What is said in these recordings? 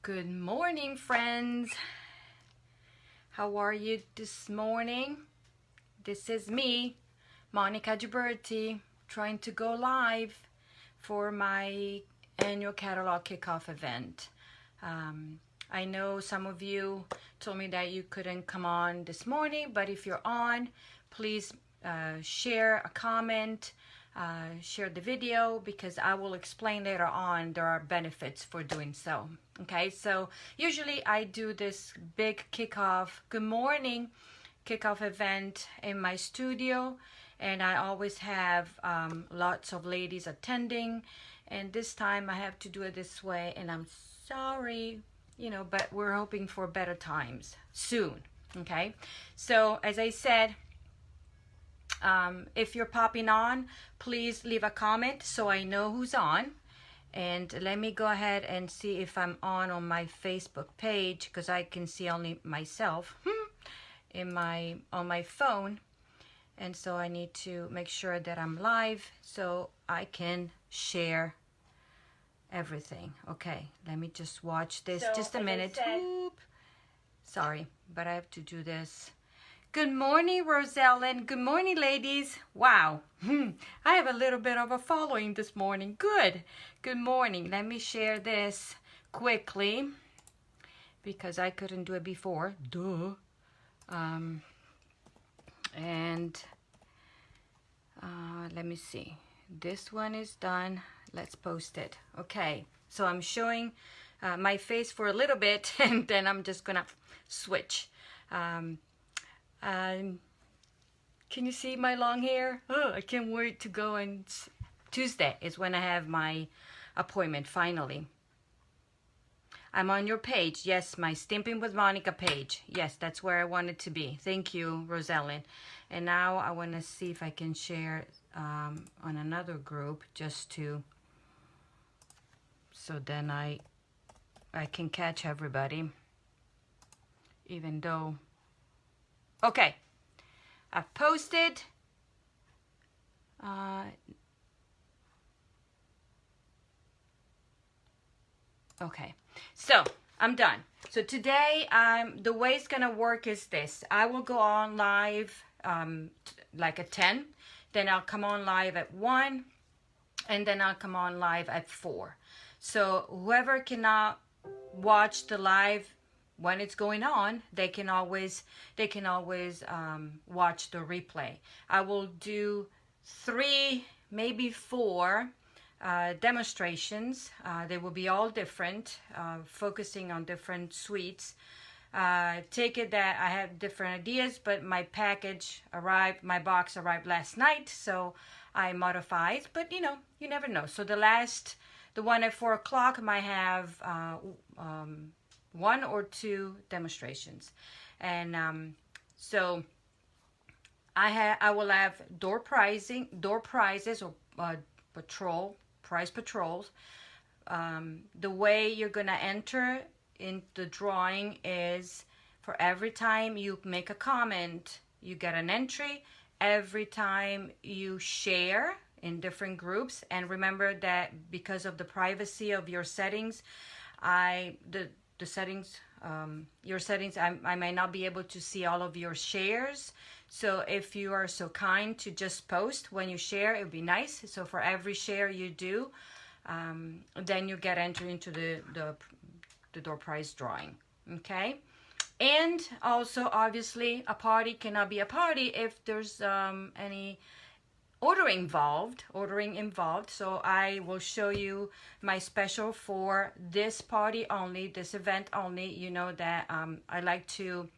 Good morning, friends. How are you this morning? This is me, Monica Ghiberti, trying to go live for my annual Catalog Kickoff event. I know some of you told me that you couldn't come on this morning, but if you're on, please share a comment, share the video, because I will explain later on there are benefits for doing so. Okay, so usually I do this big kickoff, good morning, kickoff event in my studio, and I always have lots of ladies attending, and this time I have to do it this way, and I'm sorry, but we're hoping for better times soon. Okay, so as I said, if you're popping on, please leave a comment so I know who's on. And let me go ahead and see if I'm on my Facebook page, because I can see only myself on my phone. And so I need to make sure that I'm live so I can share everything. Okay, let me just watch this just a minute. Oop. Sorry, but I have to do this. Good morning, Rosellen. Good morning, ladies. Wow, I have a little bit of a following this morning. Good. Good morning. Let me share this quickly because I couldn't do it before. Duh. Let me see. This one is done. Let's post it. Okay. So I'm showing my face for a little bit, and then I'm just gonna switch. Can you see my long hair? Oh, I can't wait to go, and Tuesday is when I have my appointment finally. I'm on your page. Yes, my Stimping with Monica page. Yes, that's where I wanted to be. Thank you, Rosellen. And now I want to see if I can share on another group so then I can catch everybody, even though. Okay, I've posted. Okay, so I'm done. So today, the way it's gonna work is this. I will go on live like at 10, then I'll come on live at 1, and then I'll come on live at 4. So whoever cannot watch the live when it's going on, they can always watch the replay. I will do 3, maybe 4 demonstrations. They will be all different, focusing on different suites. Take it that I have different ideas, but my box arrived last night, so I modified. But you never know. So the one at 4 o'clock might have 1 or 2 demonstrations, and so I will have door prizes or prize patrols. The way you're gonna enter in the drawing is for every time you make a comment, you get an entry. Every time you share in different groups, and remember that because of the privacy of your settings, your settings, I might not be able to see all of your shares. So if you are so kind to just post when you share, it would be nice. So for every share you do, then you get entered into the door prize drawing. Okay, and also obviously a party cannot be a party if there's any ordering involved. So I will show you my special for this party only, this event only. You know that I like to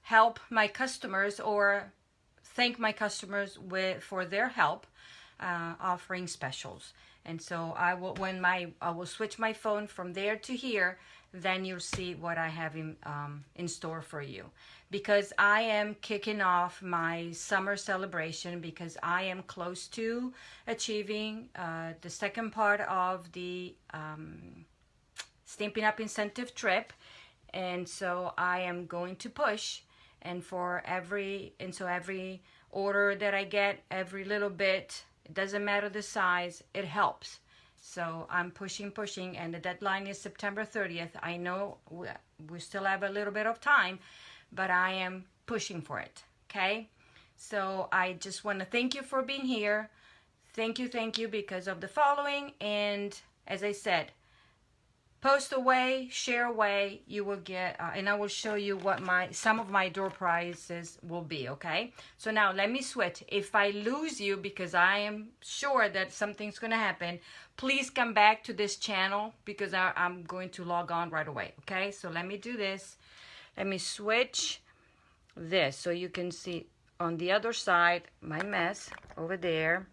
help my customers or thank my customers for their help, offering specials. And so I will switch my phone from there to here, then you'll see what I have in store for you. Because I am kicking off my summer celebration, because I am close to achieving the second part of the Stampin' Up! Incentive trip. And so I am going to push, and so every order that I get, every little bit, it doesn't matter the size, it helps. So I'm pushing, and the deadline is September 30th. I know we still have a little bit of time, but I am pushing for it, okay? So I just want to thank you for being here. Thank you, because of the following. And as I said, post away, share away, you will get, and I will show you what some of my door prizes will be, okay? So now let me switch. If I lose you, because I am sure that something's gonna happen, please come back to this channel, because I'm going to log on right away, okay? So let me do this. Let me switch this so you can see on the other side my mess over there.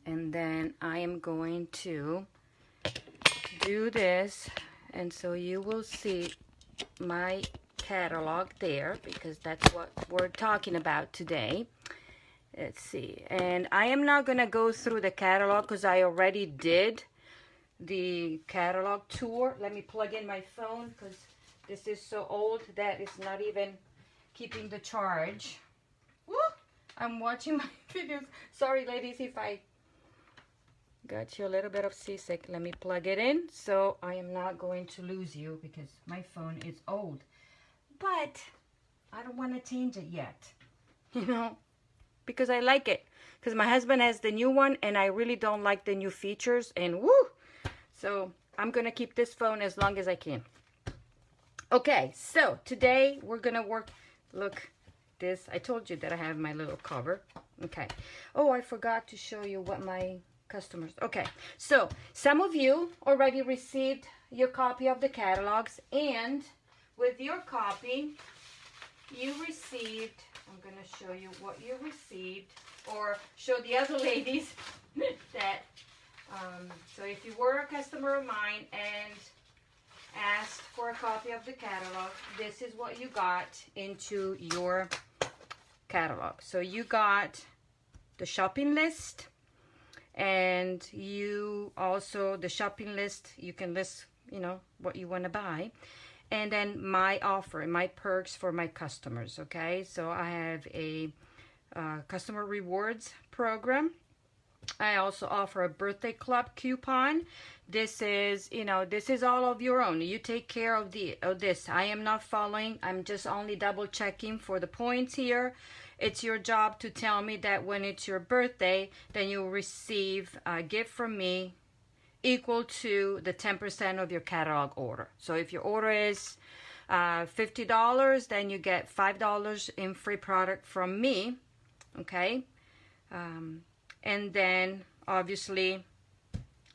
And then I am going to do this, and so you will see my catalog there, because that's what we're talking about today. Let's see, and I am not gonna go through the catalog because I already did the catalog tour. Let me plug in my phone, because this is so old that it's not even keeping the charge. Woo! I'm watching my videos. Sorry ladies if I got you a little bit of seasick. Let me plug it in so I am not going to lose you, because my phone is old. But I don't want to change it yet, you know, because I like it. Because my husband has the new one and I really don't like the new features, and woo! So I'm going to keep this phone as long as I can. Okay, so today we're going to work, look, this, I told you that I have my little cover. Okay. Oh, I forgot to show you what my customers. Okay, so some of you already received your copy of the catalogs, and with your copy you received, I'm going to show you what you received, or show the other ladies that so if you were a customer of mine and asked for a copy of the catalog, this is what you got into your catalog. So you got the shopping list, and you also, the shopping list, you can list, you know, what you want to buy. And then my offer, my perks for my customers, okay? So I have a customer rewards program. I also offer a birthday club coupon. This is, you know, this is all of your own. You take care of this. I am not following. I'm just only double checking for the points here. It's your job to tell me that when it's your birthday, then you'll receive a gift from me equal to the 10% of your catalog order. So if your order is $50, then you get $5 in free product from me, okay? And then obviously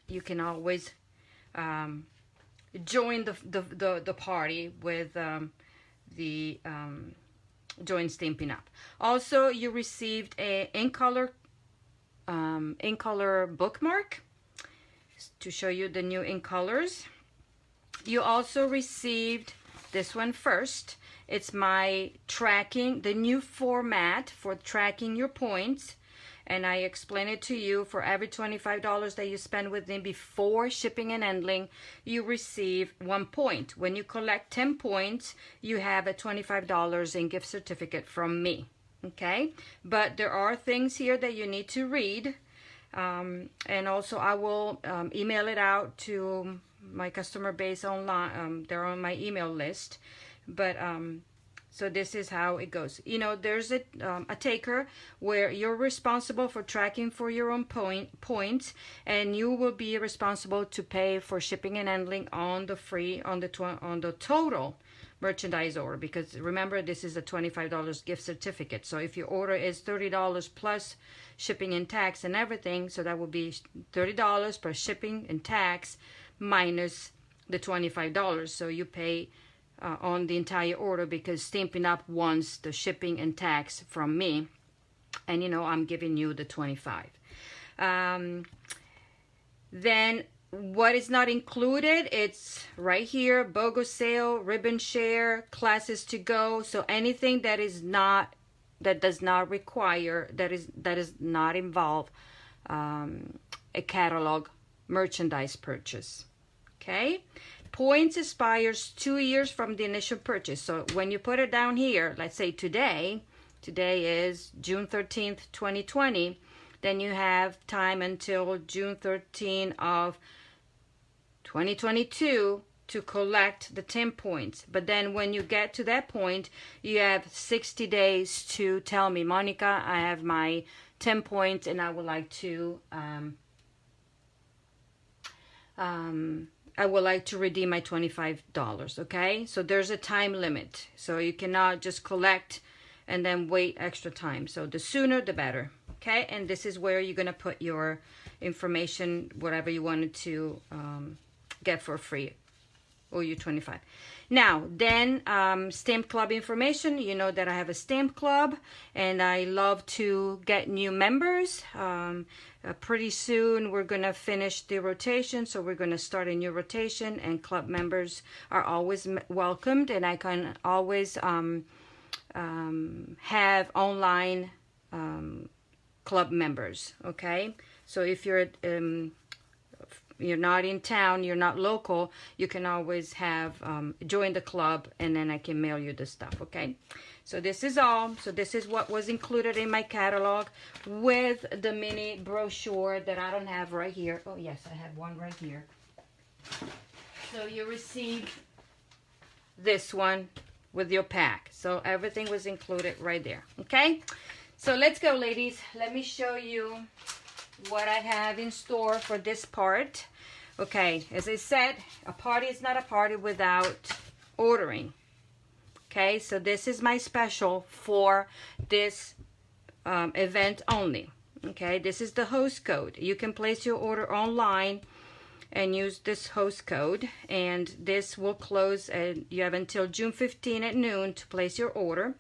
you can always join the party with join Stampin' Up. Also, you received a in color bookmark to show you the new in colors. You also received this one first. It's my tracking, the new format for tracking your points. And I explain it to you. For every $25 that you spend with me before shipping and handling, you receive 1 point. When you collect 10 points, you have a $25 in gift certificate from me. Okay? But there are things here that you need to read. And also I will email it out to my customer base online. They're on my email list. But so this is how it goes. You know, there's a taker where you're responsible for tracking for your own points, and you will be responsible to pay for shipping and handling on the total merchandise order, because remember, this is a $25 gift certificate. So if your order is $30 plus shipping and tax and everything, so that would be $30 plus shipping and tax minus the $25. So you pay on the entire order, because Stampin' Up wants the shipping and tax from me, and you know, I'm giving you the 25. Then what is not included, it's right here: BOGO sale, ribbon share, classes to go. So anything that is not, that does not require, that is not involve a catalog merchandise purchase. Okay. Points expires 2 years from the initial purchase. So when you put it down here, let's say today is June 13th, 2020. then you have time until June 13 of 2022 to collect the 10 points. But then when you get to that point, you have 60 days to tell me, Monica, I have my 10 points and I would like to redeem my $25, okay? So there's a time limit. So you cannot just collect and then wait extra time. So the sooner the better, okay? And this is where you're gonna put your information, whatever you wanted to get for free, or your 25. Now, then stamp club information. You know that I have a stamp club and I love to get new members. Pretty soon we're gonna finish the rotation, so we're gonna start a new rotation, and club members are always welcomed, and I can always have online club members, okay? So if you're not in town, you're not local, you can always have join the club, and then I can mail you the stuff, okay? So this is all. So this is what was included in my catalog with the mini brochure that I don't have right here. Oh yes, I have one right here. So you receive this one with your pack. So everything was included right there, okay? So let's go, ladies. Let me show you what I have in store for this part. Okay, as I said, a party is not a party without ordering. Okay, so this is my special for this event only. Okay, this is the host code. You can place your order online and use this host code, and this will close, and you have until June 15 at noon to place your order.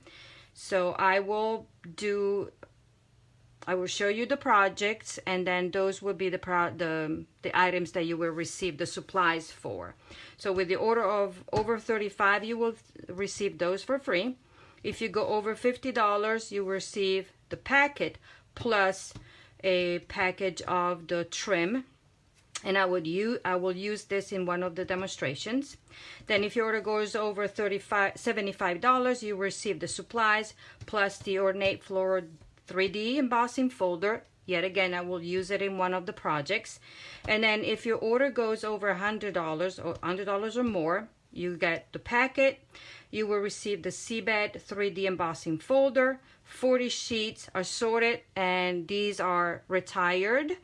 So I will show you the projects, and then those will be the items that you will receive the supplies for. So with the order of over 35, you will receive those for free. If you go over $50, you will receive the packet plus a package of the trim, and I will use this in one of the demonstrations. Then if your order goes over $75, you will receive the supplies plus the ornate floral 3D embossing folder. Yet again, I will use it in one of the projects. And then if your order goes over $100 or more, you get the packet. You will receive the Seabed 3D embossing folder. 40 sheets are sorted, and these are retired.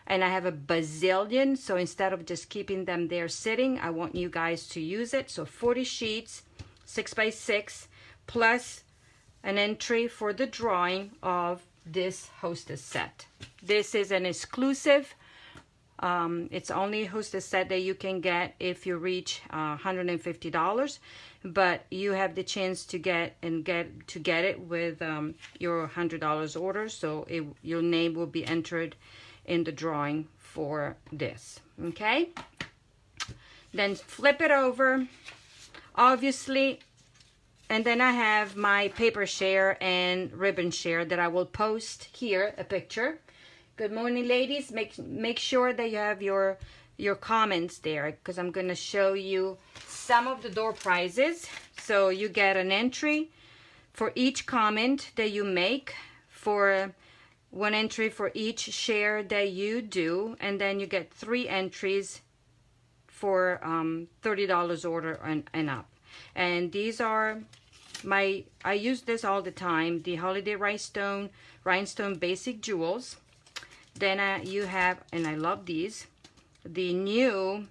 And I have a bazillion, so instead of just keeping them there sitting, I want you guys to use it. So 40 sheets, 6x6, plus an entry for the drawing of this hostess set. This is an exclusive. It's only a hostess set that you can get if you reach $150, but you have the chance to get it with your $100 order. So your name will be entered in the drawing for this. Okay. Then flip it over, obviously. And then I have my paper share and ribbon share that I will post here, a picture. Good morning, ladies. Make sure that you have your comments there, because I'm going to show you some of the door prizes. So you get an entry for each comment that you make, for one entry for each share that you do, and then you get 3 entries for $30 order and up. And these are I use this all the time, the Holiday Rhinestone Basic Jewels. Then you have, and I love these, the new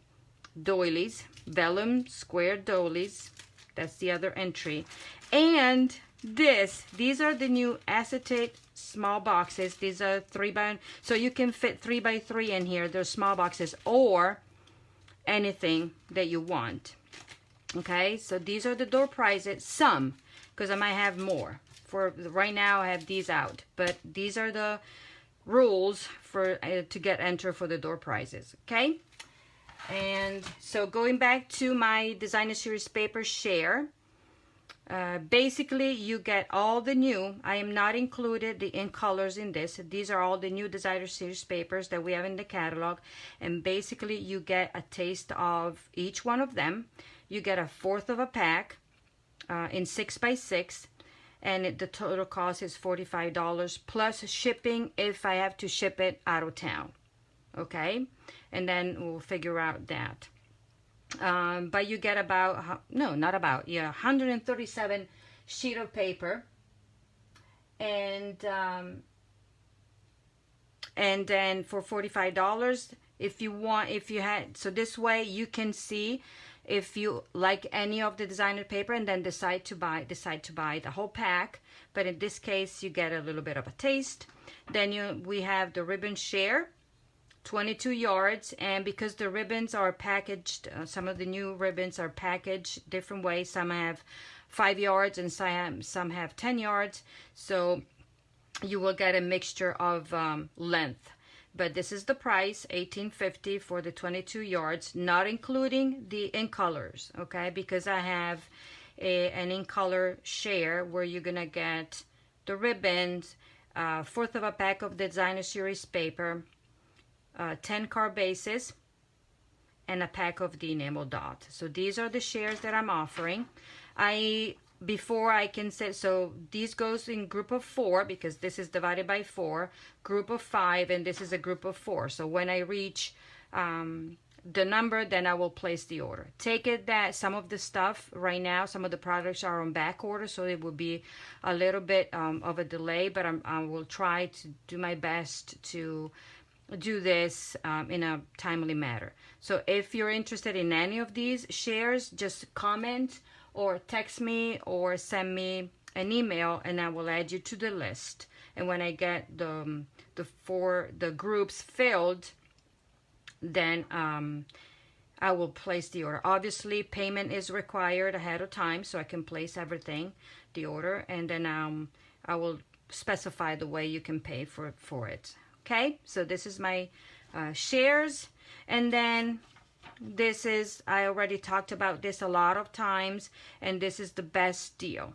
doilies, vellum square doilies. That's the other entry. And these are the new acetate small boxes. These are so you can fit 3x3 in here. They're small boxes, or anything that you want. Okay, so these are the door prizes, some, because I might have more. For right now, I have these out, but these are the rules for to get entered for the door prizes. Okay, and so going back to my Designer Series paper share, basically you get all the new. I am not included the in colors in this. These are all the new Designer Series papers that we have in the catalog, and basically you get a taste of each one of them. You get 1/4 of a pack in 6x6, and the total cost is $45 plus shipping if I have to ship it out of town. Okay, and then we'll figure out that. But you get about, no, not about, yeah, 137 sheet of paper, and then for $45, if you had, so this way you can see if you like any of the designer paper and then decide to buy the whole pack. But in this case, you get a little bit of a taste. Then we have the ribbon share, 22 yards, and because the ribbons are packaged, some of the new ribbons are packaged different ways. Some have 5 yards and some have 10 yards, so you will get a mixture of length. But this is the price, $18.50 for the 22 yards, not including the in colors, okay? Because I have an in color share where you're gonna get the ribbons, 1/4 of a pack of designer series paper, 10 card bases, and a pack of the enamel dot. So these are the shares that I'm offering. Before I can say, so these goes in group of 4 because this is divided by 4, group of 5, and this is a group of 4. So when I reach the number, then I will place the order. Take it that some of the stuff right now, some of the products are on back order, so it will be a little bit of a delay, but I will try to do my best to do this in a timely manner. So if you're interested in any of these shares, just comment or text me or send me an email and I will add you to the list. And when I get the groups filled, then I will place the order. Obviously, payment is required ahead of time so I can place everything, the order, and then I will specify the way you can pay for it. Okay, so this is my shares, and then this is, I already talked about this a lot of times, and this is the best deal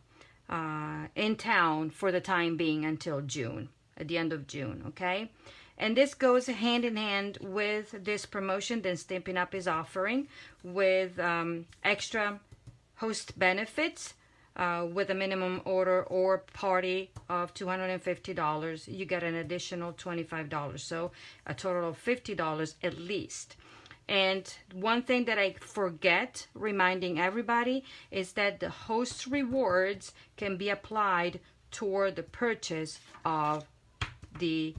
in town for the time being until June, at the end of June, okay? And this goes hand in hand with this promotion that Stampin' Up! Is offering with extra host benefits. With a minimum order or party of $250, you get an additional $25, so a total of $50 at least. And one thing that I forget reminding everybody is that the host rewards can be applied toward the purchase of the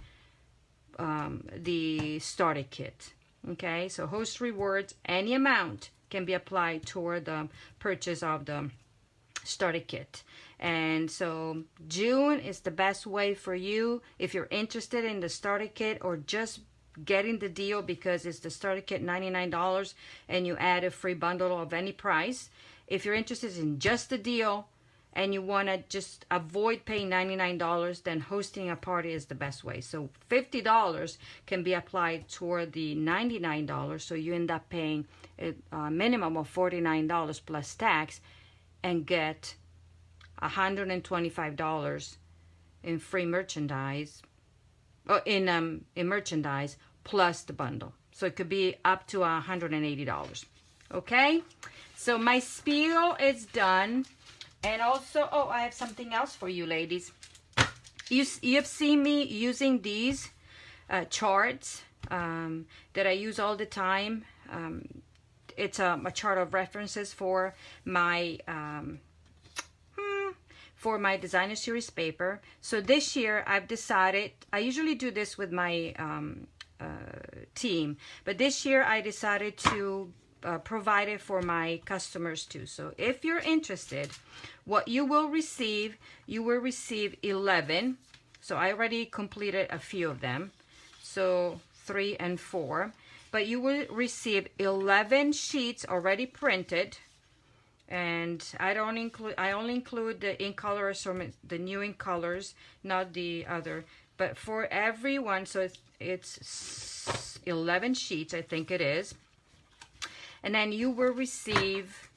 starter kit. Okay, so host rewards, any amount can be applied toward the purchase of the starter kit. And so June is the best way for you if you're interested in the starter kit or just getting the deal because it's the starter kit $99 and you add a free bundle of any price. If you're interested in just the deal and you want to just avoid paying $99, then hosting a party is the best way. So $50 can be applied toward the $99, so you end up paying a minimum of $49 plus tax and get $125 in free merchandise, or in merchandise plus the bundle. So it could be up to $180. Okay, so my spiel is done. And also, oh, I have something else for you ladies. You have seen me using these charts that I use all the time. It's a chart of references for my designer series paper. So this year I've decided, I usually do this with my team, but this year I decided to provide it for my customers too. So if you're interested, what you will receive 11. So I already completed a few of them, so 3 and 4. But you will receive 11 sheets already printed, and I only include the ink colors or the new ink colors, not the other. But for everyone, so it's 11 sheets, I think it is. And then you will receive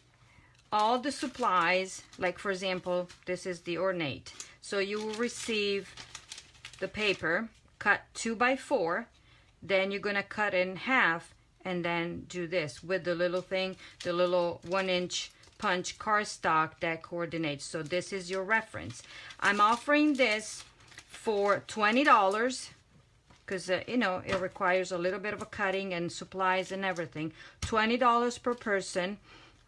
all the supplies, like for example, this is the ornate. So you will receive the paper cut 2 by 4. Then you're gonna cut in half and then do this with the little thing, the little 1-inch punch cardstock that coordinates. So this is your reference. I'm offering this for $20 because you know, it requires a little bit of a cutting and supplies and everything. $20 per person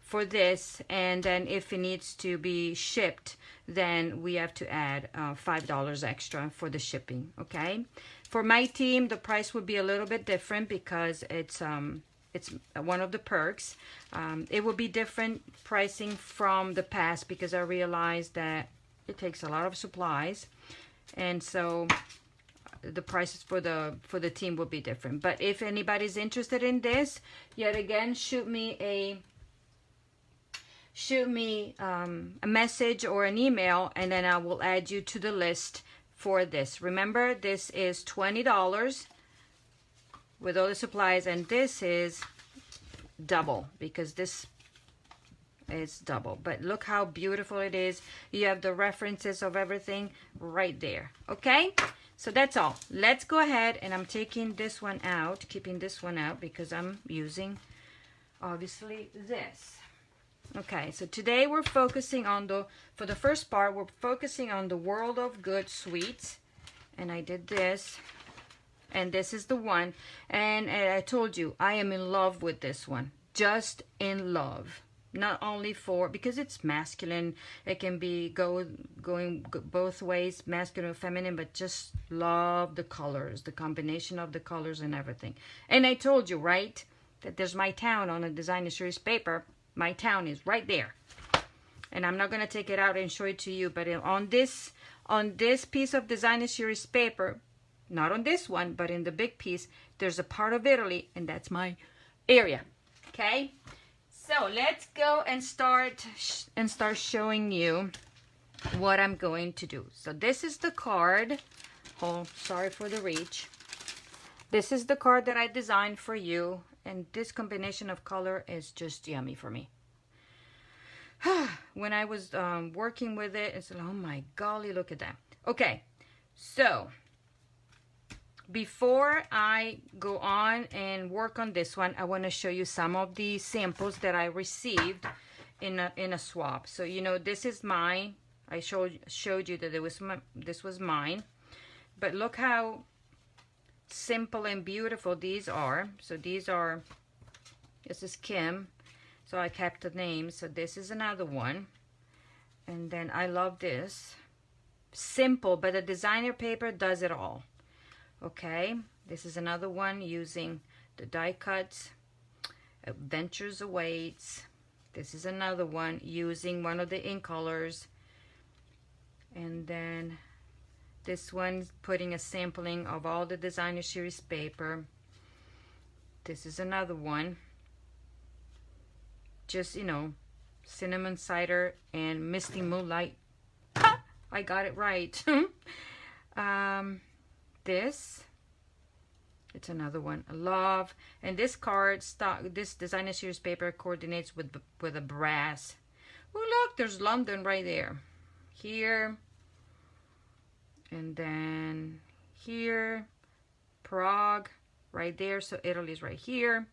for this, and then if it needs to be shipped, then we have to add $5 extra for the shipping. Okay, for my team the price would be a little bit different because it's one of the perks. It will be different pricing from the past because I realized that it takes a lot of supplies, and so the prices for the team will be different. But if anybody's interested in this, yet again, shoot me a message or an email, and then I will add you to the list for this. Remember, this is $20 with all the supplies, and this is double because this is double. But look how beautiful it is. You have the references of everything right there. Okay, so that's all. Let's go ahead, and I'm taking this one out, keeping this one out because I'm using obviously this. Okay, so today we're focusing on for the first part, we're focusing on the World of Good sweets. And I did this, and this is the one. And I told you, I am in love with this one. Just in love. Not only because it's masculine, it can be going both ways, masculine or feminine, but just love the colors, the combination of the colors and everything. And I told you, right, that there's my town on a designer series paper. My town is right there, and I'm not going to take it out and show it to you, but on this piece of designer series paper, not on this one, but in the big piece, there's a part of Italy, and that's my area. Okay, so let's go and start showing you what I'm going to do. So this is the card. Oh, sorry for the reach. This is the card that I designed for you. And this combination of color is just yummy for me. When I was working with it, it's like, oh my golly, look at that. Okay, so before I go on and work on this one, I want to show you some of the samples that I received in a swap. So you know, this is mine. I showed you that this was mine, but look how simple and beautiful these are. So this is Kim, so I kept the name. So this is another one, and then I love this. Simple, but the designer paper does it all. Okay, this is another one using the die cuts. Adventures Awaits. This is another one using one of the ink colors, and then this one's putting a sampling of all the designer series paper. This is another one. Just, you know, cinnamon cider and misty moonlight. Ha! I got it right. This, it's another one. Love. And this card stock, this designer series paper coordinates with a brass. Oh look, there's London right there. Here. And then here, Prague, right there. So Italy's right here.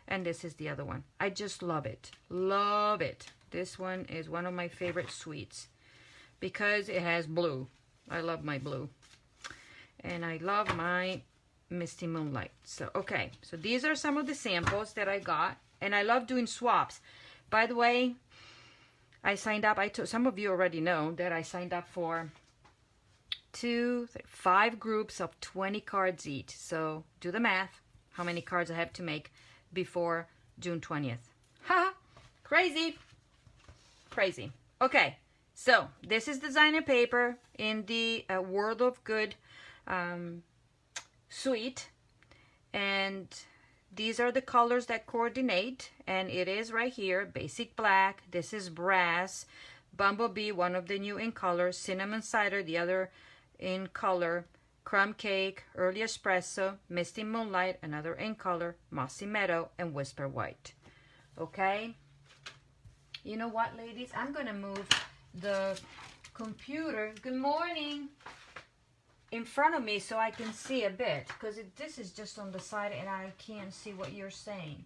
And this is the other one. I just love it. Love it. This one is one of my favorite sweets because it has blue. I love my blue. And I love my Misty Moonlight. So, okay. So these are some of the samples that I got. And I love doing swaps. By the way, I signed up. Some of you already know that I signed up for 5 groups of 20 cards each. So do the math, how many cards I have to make before June 20th. Ha! Crazy. Crazy. Okay, so this is designer paper in the World of Good suite, and these are the colors that coordinate, and it is right here, basic black. This is brass, bumblebee, one of the new in colors, cinnamon cider, the other in color, crumb cake, early espresso, misty moonlight, another in color, mossy meadow, and whisper white. Okay, you know what, ladies, I'm gonna move the computer, good morning, in front of me so I can see a bit, because this is just on the side and I can't see what you're saying.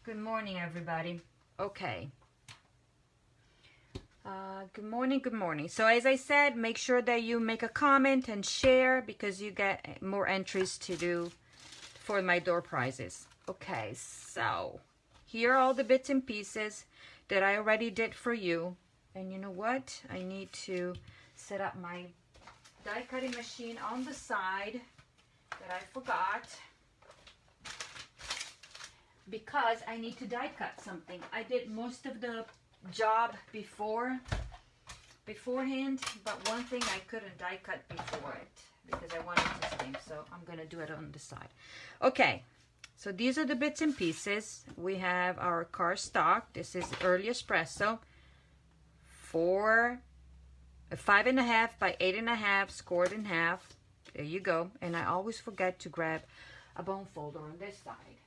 Good morning, everybody. Okay, Good morning, good morning. So as I said, make sure that you make a comment and share because you get more entries to do for my door prizes. Okay, so here are all the bits and pieces that I already did for you. And you know what? I need to set up my die cutting machine on the side that I forgot because I need to die cut something. I did most of the job beforehand, but one thing I couldn't die cut before it because I wanted to stamp, so I'm gonna do it on the side. Okay, so these are the bits and pieces. We have our car stock. This is early espresso, 5.5 by 8.5, scored in half. There you go. And I always forget to grab a bone folder on this side.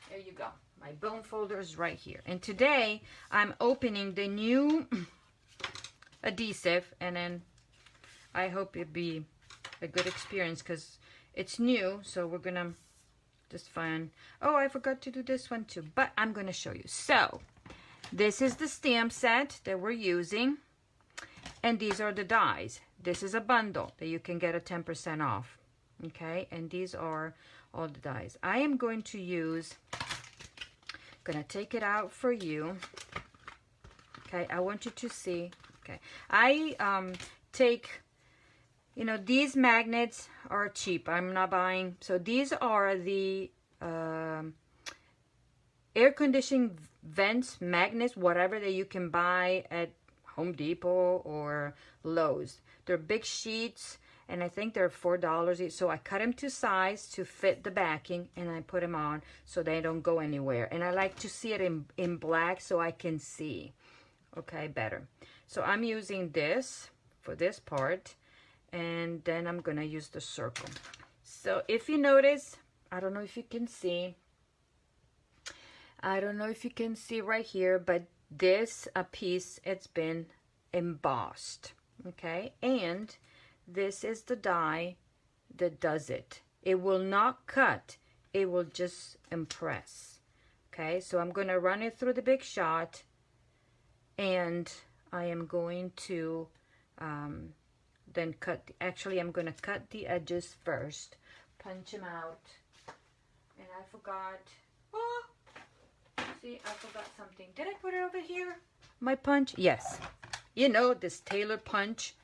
There you go. My bone folder is right here. And today I'm opening the new adhesive, and then I hope it'll be a good experience because it's new. So we're gonna just find, oh, I forgot to do this one too, but I'm gonna show you. So this is the stamp set that we're using, and these are the dies. This is a bundle that you can get a 10% off. Okay, and these are all the dies. I am going to use, gonna take it out for you. Okay, I want you to see. Okay, I take, you know, these magnets are cheap. I'm not buying. So these are the air conditioning vents, magnets, whatever that you can buy at Home Depot or Lowe's. They're big sheets, and I think they're $4 each. So I cut them to size to fit the backing, and I put them on so they don't go anywhere. And I like to see it in black so I can see, okay, better. So I'm using this for this part, and then I'm gonna use the circle. So if you notice, I don't know if you can see, I don't know if you can see right here, but this a piece, it's been embossed, okay? And this is the die that does it. It will not cut, it will just impress, okay? So I'm gonna run it through the Big Shot, and I am going to then cut, actually I'm gonna cut the edges first, punch them out. And I forgot, oh, see, I forgot something. Did I put it over here? My punch? Yes. You know, this Taylor punch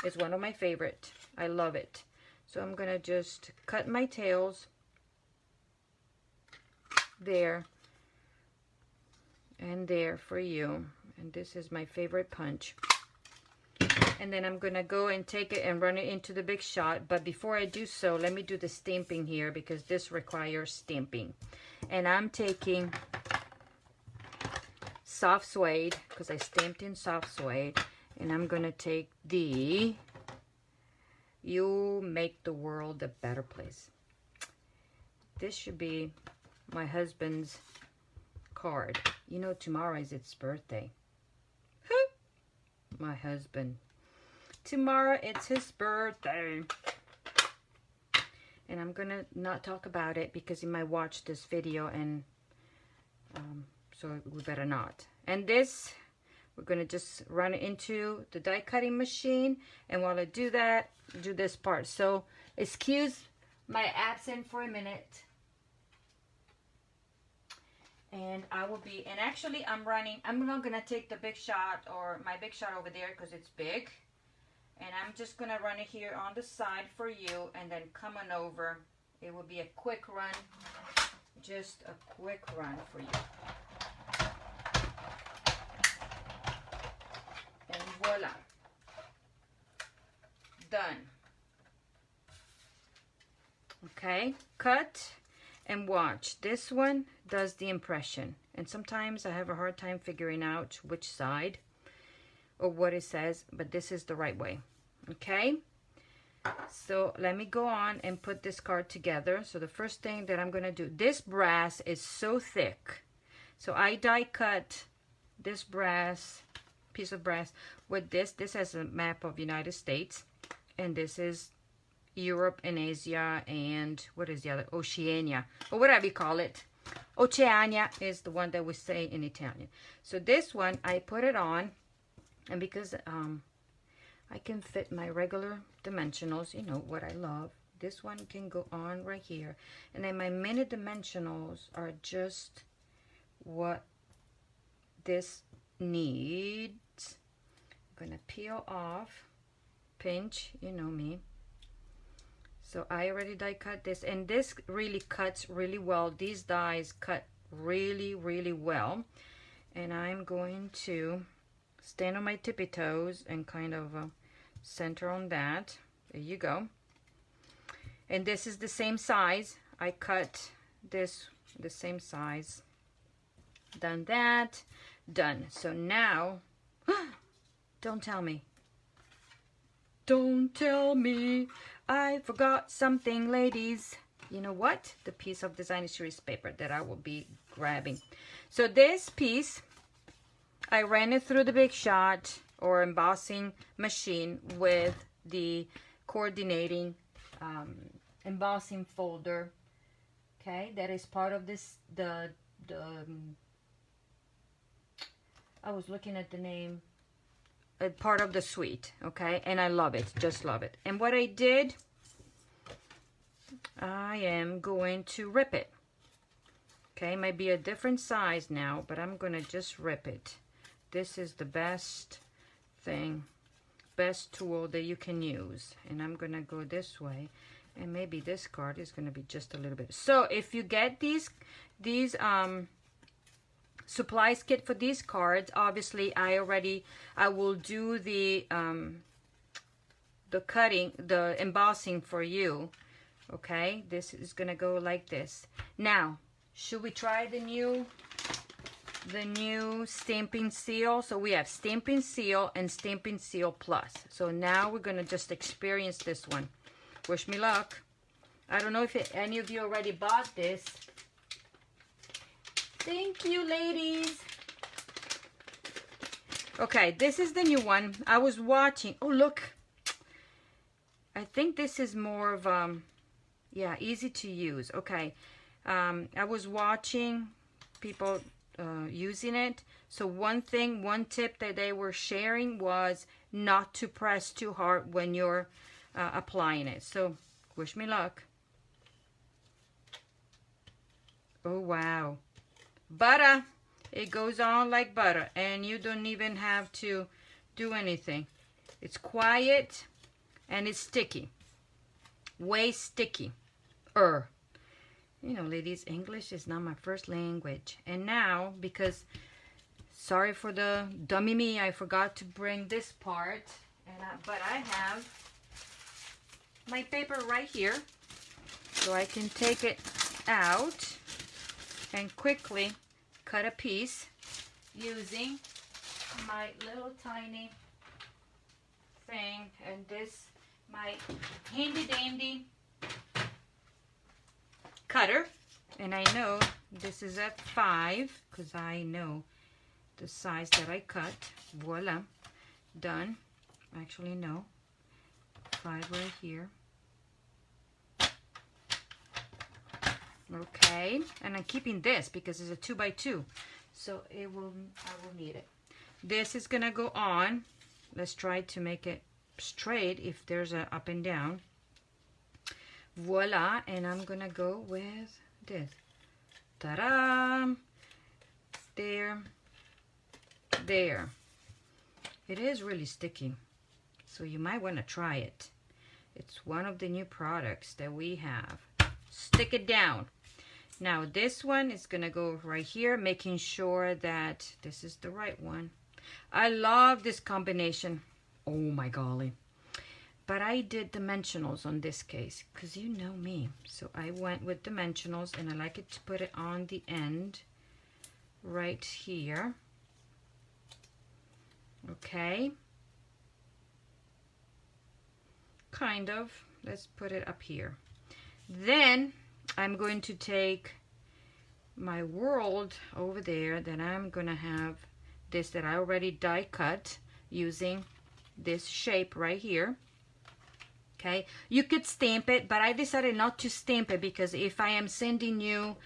is one of my favorite. I love it. So I'm gonna just cut my tails there and there for you. And this is my favorite punch. And then I'm gonna go and take it and run it into the Big Shot. But before I do so, let me do the stamping here because this requires stamping. And I'm taking soft suede because I stamped in soft suede, and I'm gonna take the You Make the World a Better Place. This should be my husband's card. You know, tomorrow is its birthday. My husband. Tomorrow it's his birthday. And I'm gonna not talk about it because he might watch this video, and so we better not. And this, we're gonna just run it into the die cutting machine, and while I do that, do this part. So excuse my absence for a minute, and I will be, and actually I'm not gonna take the Big Shot or my Big Shot over there because it's big, and I'm just gonna run it here on the side for you, and then come on over. It will be a quick run, just a quick run for you. And voila, done. Okay, cut and watch. This one does the impression, and sometimes I have a hard time figuring out which side or what it says, but this is the right way. Okay, so let me go on and put this card together. So the first thing that I'm gonna do, this brass is so thick, so I die cut this brass, piece of brass, with this. This has a map of United States, and this is Europe and Asia, and what is the other? Oceania, or whatever you call it. Oceania is the one that we say in Italian. So this one, I put it on, And because I can fit my regular dimensionals, you know what I love, this one can go on right here. And then my mini dimensionals are just what this needs. I'm gonna peel off, pinch, you know me. So I already die cut this, and this really cuts really well. These dies cut really, really well. And I'm going to stand on my tippy toes and kind of center on that. There you go. And this is the same size. I cut this the same size. Done that. Done. So now, don't tell me. Don't tell me I forgot something, ladies. You know what? The piece of design series paper that I will be grabbing. So this piece, I ran it through the Big Shot or embossing machine with the coordinating embossing folder. Okay, that is part of this, I was looking at the name, part of the suite, okay, and I love it, just love it. And what I did, I am going to rip it. Okay, might be a different size now, but I'm gonna just rip it. This is the best thing, best tool that you can use. And I'm gonna go this way, and maybe this card is gonna be just a little bit. So if you get these supplies kit for these cards, obviously I will do the cutting, the embossing for you. Okay, this is gonna go like this. Now, should we try the new stamping seal? So we have stamping seal and stamping seal plus. So now we're gonna just experience this one. Wish me luck. I don't know if any of you already bought this. Thank you, ladies. Okay, this is the new one. I was watching. Oh, look. I think this is more of yeah, easy to use. Okay, I was watching people using it. So one tip that they were sharing was not to press too hard when you're applying it. So wish me luck. Oh, wow. Butter. It goes on like butter, and you don't even have to do anything. It's quiet and it's sticky. Way sticky. You know, ladies, English is not my first language. And now, because, sorry for the dummy me, I forgot to bring this part. But I have my paper right here, so I can take it out and quickly cut a piece using my little tiny thing, and this, my handy dandy cutter. And I know this is at 5 because I know the size that I cut. Voila, done. Actually, no, 5 right here. Okay, and I'm keeping this because it's a 2x2, so I will need it. This is gonna go on. Let's try to make it straight if there's a up and down. Voila, and I'm gonna go with this. Ta-da! There. It is really sticky, so you might want to try it. It's one of the new products that we have. Stick it down. Now this one is gonna go right here, making sure that this is the right one. I love this combination. Oh my golly. But I did dimensionals on this case because you know me. So I went with dimensionals, and I like it to put it on the end right here. Okay. Kind of. Let's put it up here. Then I'm going to take my world over there, then I'm gonna have this that I already die cut using this shape right here. Okay, you could stamp it, but I decided not to stamp it because if I am sending you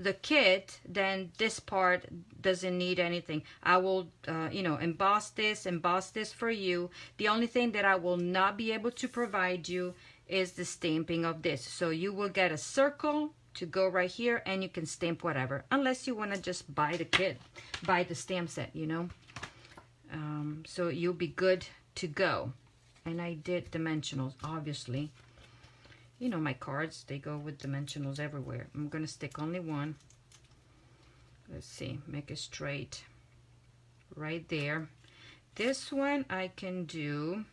the kit, then this part doesn't need anything. I will, you know, emboss this for you. The only thing that I will not be able to provide you is the stamping of this. So you will get a circle to go right here, and you can stamp whatever, unless you want to just buy the kit, buy the stamp set, you know. So you'll be good to go. And I did dimensionals, obviously. You know, my cards, they go with dimensionals everywhere. I'm going to stick only one. Let's see, make it straight right there. This one I can do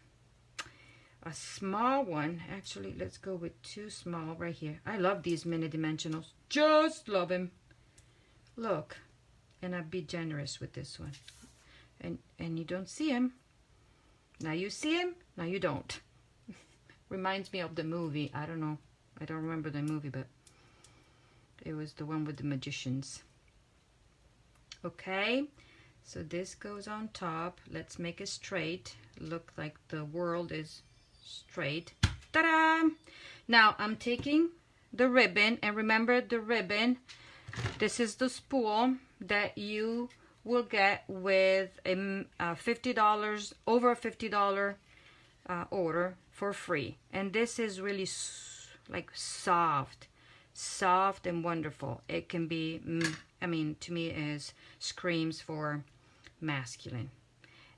a small one. Actually, let's go with 2 small right here. I love these mini dimensionals. Just love them. Look, and I'll be generous with this one. And you don't see him. Now you see him, now you don't. Reminds me of the movie. I don't know. I don't remember the movie, but it was the one with the magicians. Okay, so this goes on top. Let's make it straight. Look like the world is straight. Ta-da! Now I'm taking the ribbon, and remember the ribbon, this is the spool that you will get with a $50, over a $50 order for free. And this is really like soft and wonderful. It can be, I mean, to me is screams for masculine.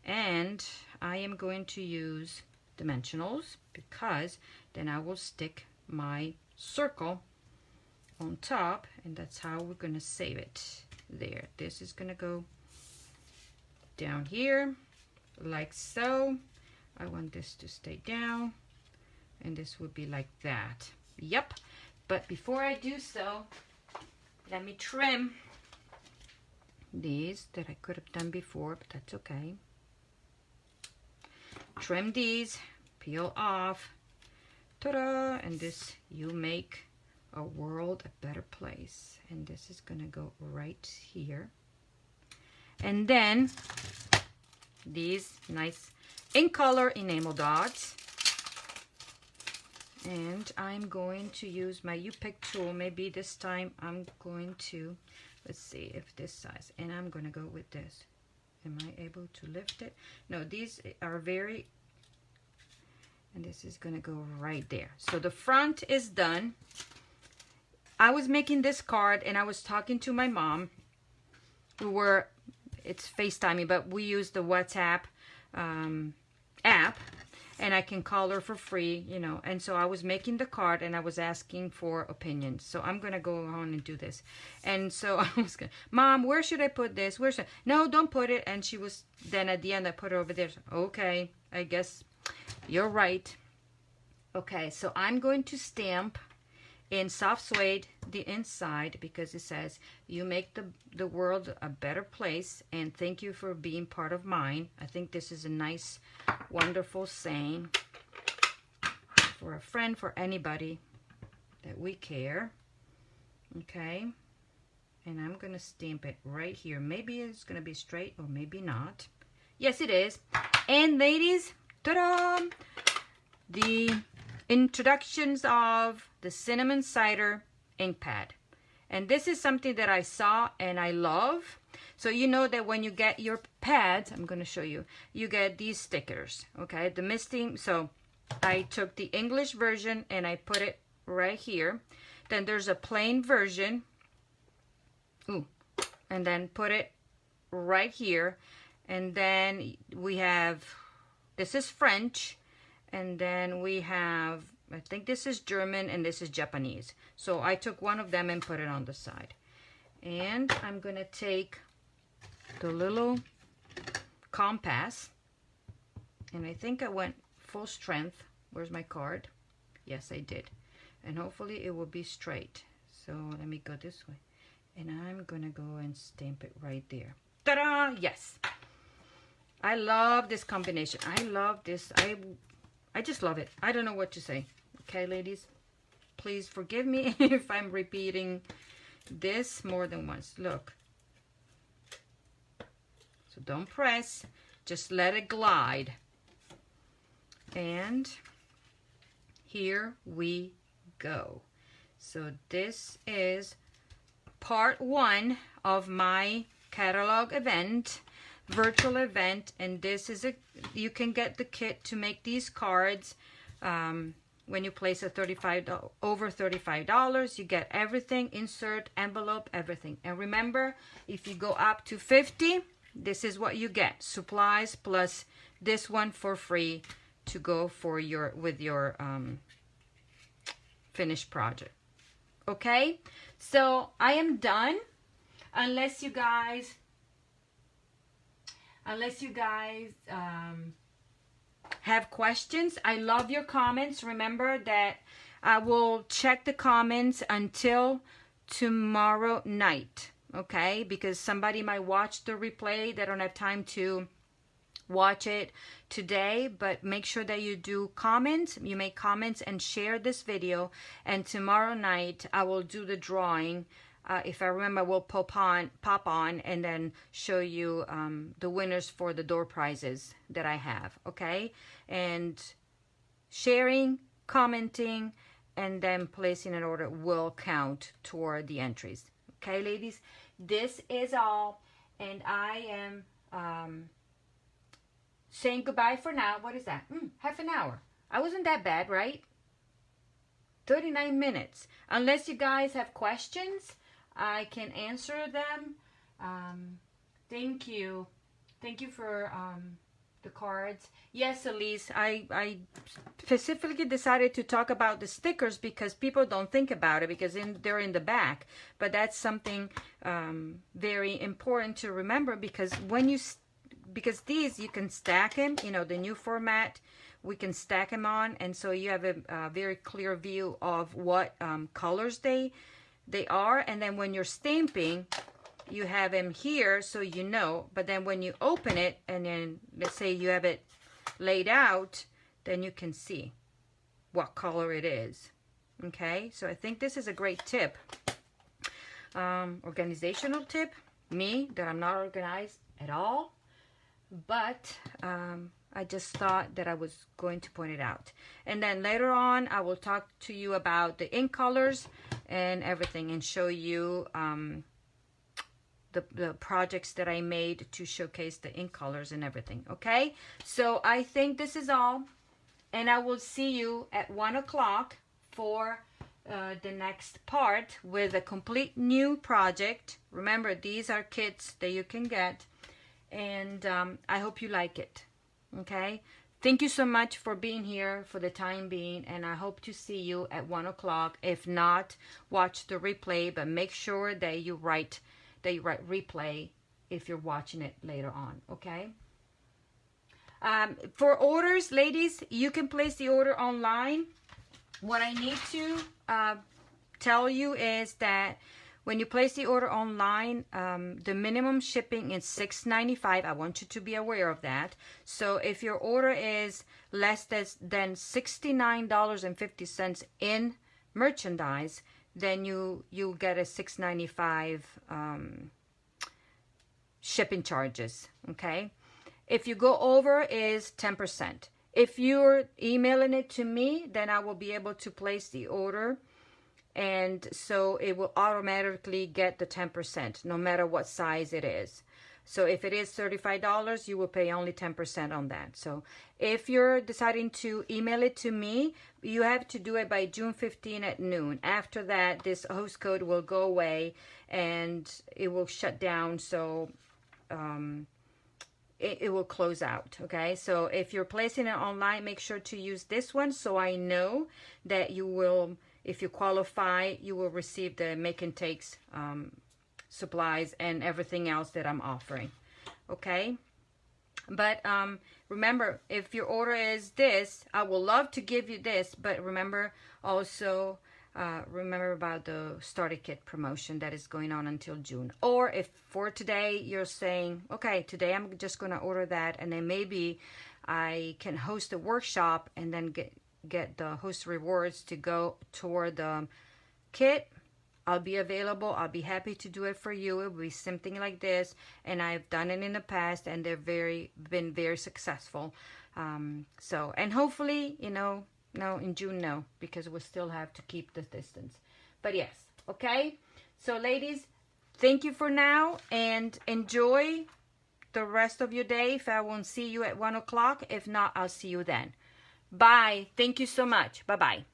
And I am going to use dimensionals, because then I will stick my circle on top, and that's how we're going to save it. There, this is going to go down here like so. I want this to stay down, and this would be like that. Yep. But before I do so, let me trim these that I could have done before, but that's okay. Trim these, peel off, ta-da, and this, you make a world a better place. And this is gonna go right here. And then these nice in color enamel dots, and I'm going to use my U-Pick tool. Maybe this time I'm going to, let's see if this size, and I'm gonna go with this. Am I able to lift it? No, these are very, and this is gonna go right there. So the front is done. I was making this card, and I was talking to my mom. It's FaceTiming, but we use the WhatsApp app, and I can call her for free, you know. And so I was making the card, and I was asking for opinions. So I'm gonna go on and do this. And so I was gonna, Mom, where should I put this? Where should I? No, don't put it. And she was, then at the end I put it over there. Okay, I guess you're right. Okay, so I'm going to stamp in soft suede the inside, because it says, you make the world a better place, and thank you for being part of mine. I think this is a nice, wonderful saying for a friend, for anybody that we care. Okay, and I'm gonna stamp it right here. Maybe it's gonna be straight, or maybe not. Yes, it is. And ladies, ta-da! The introductions of the cinnamon cider ink pad. And this is something that I saw and I love. So you know that when you get your pads, I'm going to show you, you get these stickers, okay? The misting, so I took the English version and I put it right here. Then there's a plain version. Ooh, and then put it right here. And then we have, this is French. And then we have, I think this is German, and this is Japanese. So I took one of them and put it on the side. And I'm going to take the little compass, and I think I went full strength. Where's my card? Yes, I did. And hopefully it will be straight. So let me go this way. And I'm going to go and stamp it right there. Ta-da! Yes. I love this combination. I love this. I just love it. I don't know what to say. Okay, ladies? Please forgive me if I'm repeating this more than once. Look. So don't press. Just let it glide. And here we go. So this is part 1 of my catalog event, virtual event, and this is you can get the kit to make these cards. When you place a over $35, you get everything, insert, envelope, everything. And remember, if you go up to 50, this is what you get: supplies plus this one for free to go for your finished project. Okay, so I am done. Unless you guys have questions. I love your comments. Remember that I will check the comments until tomorrow night, okay? Because somebody might watch the replay. They don't have time to watch it today, but make sure that you do comments. You make comments and share this video, and tomorrow night I will do the drawing. If I remember, we'll pop on and then show you the winners for the door prizes that I have, okay? And sharing, commenting, and then placing an order will count toward the entries. Okay, ladies? This is all, and I am saying goodbye for now. What is that? Half an hour. I wasn't that bad, right? 39 minutes. Unless you guys have questions, I can answer them. Thank you. Thank you for the cards. Yes, Elise, I specifically decided to talk about the stickers because people don't think about it because they're in the back. But that's something very important to remember, because because these, you can stack them, you know, the new format, we can stack them on, and so you have a very clear view of what colors they are. And then when you're stamping, you have them here so you know, but then when you open it and then let's say you have it laid out, then you can see what color it is. Okay, so I think this is a great tip, organizational tip. Me, that I'm not organized at all, but I just thought that I was going to point it out. And then later on I will talk to you about the ink colors and everything, and show you the projects that I made to showcase the ink colors and everything. Okay, so I think this is all, and I will see you at 1 o'clock for the next part with a complete new project. Remember, these are kits that you can get, and I hope you like it. Okay, thank you so much for being here for the time being, and I hope to see you at 1 o'clock. If not, watch the replay, but make sure that you write replay if you're watching it later on. Okay, for orders, ladies, you can place the order online. What I need to tell you is that when you place the order online, the minimum shipping is $6.95. I want you to be aware of that. So if your order is less than $69.50 in merchandise, then you get a $6.95 shipping charges. Okay. If you go over, is 10%. If you're emailing it to me, then I will be able to place the order, and so it will automatically get the 10% no matter what size it is. So if it is $35, you will pay only 10% on that. So if you're deciding to email it to me, you have to do it by June 15 at noon. After that, this host code will go away and it will shut down. So it will close out. Okay, so if you're placing it online, make sure to use this one so I know that you will, if you qualify, you will receive the make and takes supplies and everything else that I'm offering. Okay, but remember, if your order is this, I would love to give you this, but remember also remember about the starter kit promotion that is going on until June. Or if for today you're saying, okay, today I'm just going to order that, and then maybe I can host a workshop and then get the host rewards to go toward the kit, I'll be available. I'll be happy to do it for you. It will be something like this, and I've done it in the past, and they're been very successful. So, and hopefully, you know, no, in June, no, because we'll still have to keep the distance. But yes, okay. So, ladies, thank you for now, and enjoy the rest of your day. If I won't see you at 1 o'clock, if not, I'll see you then. Bye. Thank you so much. Bye-bye.